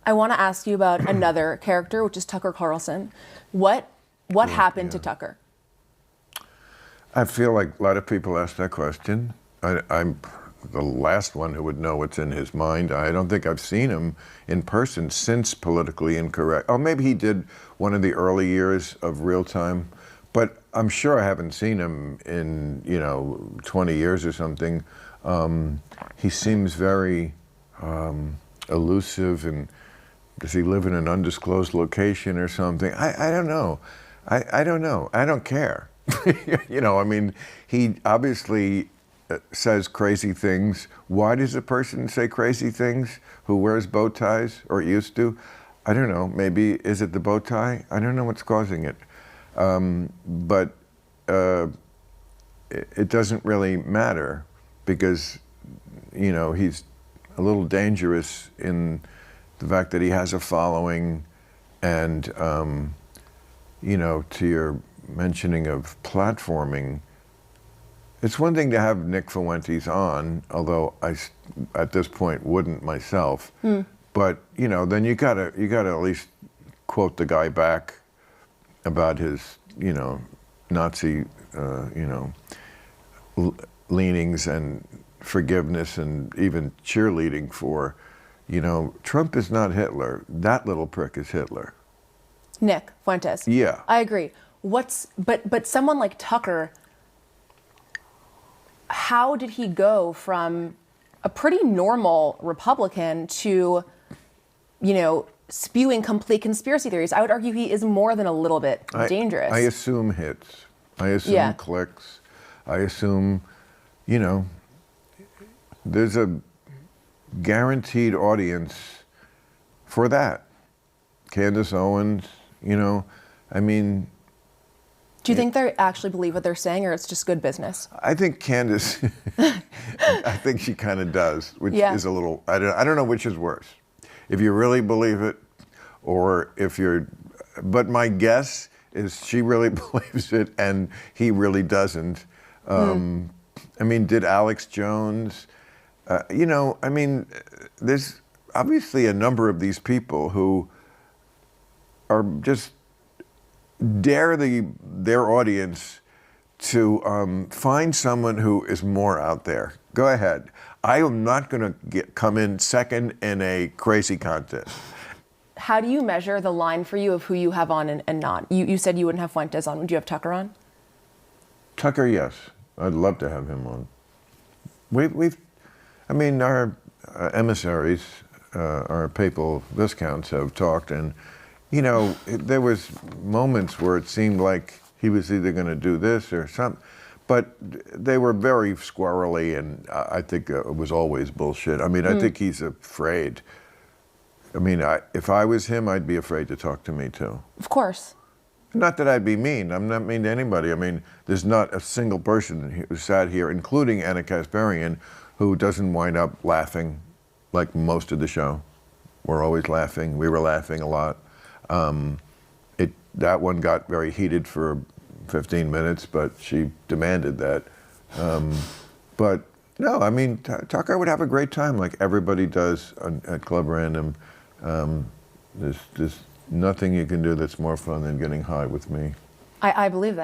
I want to ask you about another character, which is Tucker Carlson. What happened to Tucker? I feel like a lot of people ask that question. I'm the last one who would know what's in his mind. I don't think I've seen him in person since Politically Incorrect. Oh, maybe he did one of the early years of Real Time, but I'm sure I haven't seen him in 20 years or something. He seems very elusive, and does he live in an undisclosed location or something? I don't know. I don't know. I don't care. I mean, he obviously says crazy things. Why does a person say crazy things who wears bow ties, or used to? I don't know. Maybe, is it the bow tie? I don't know what's causing it. But it doesn't really matter, because, he's a little dangerous in the fact that he has a following, and, to your mentioning of platforming, it's one thing to have Nick Fuentes on, although I, at this point, wouldn't myself. But then you gotta at least quote the guy back about his Nazi leanings and forgiveness, and even cheerleading for, Trump is not Hitler. That little prick is Hitler. Nick Fuentes. Yeah, I agree. But someone like Tucker, how did he go from a pretty normal Republican to, spewing complete conspiracy theories? I would argue he is more than a little bit dangerous. I assume hits. I assume clicks. I assume, there's a guaranteed audience for that. Candace Owens, I mean. Do you think they actually believe what they're saying, or it's just good business? I think Candace, I think she kind of does, which is a little, I don't know which is worse. If you really believe it, or if you're, but my guess is she really believes it and he really doesn't. I mean, did Alex Jones, I mean, there's obviously a number of these people who are just dare their audience to find someone who is more out there. Go ahead. I am not going to come in second in a crazy contest. How do you measure the line for you of who you have on and not? You said you wouldn't have Fuentes on. Would you have Tucker on? Tucker, yes. I'd love to have him on. I mean, our emissaries, our papal viscounts have talked, and there was moments where it seemed like he was either going to do this or something, but they were very squirrely, and I think it was always bullshit. I mean, I think he's afraid. I mean, if I was him, I'd be afraid to talk to me too. Of course. Not that I'd be mean. I'm not mean to anybody. I mean, there's not a single person who sat here, including Anna Kasparian, who doesn't wind up laughing like most of the show. We're always laughing. We were laughing a lot. That one got very heated for 15 minutes, but she demanded that. But no, I mean, Tucker would have a great time, like everybody does at Club Random. There's nothing you can do that's more fun than getting high with me. I believe that.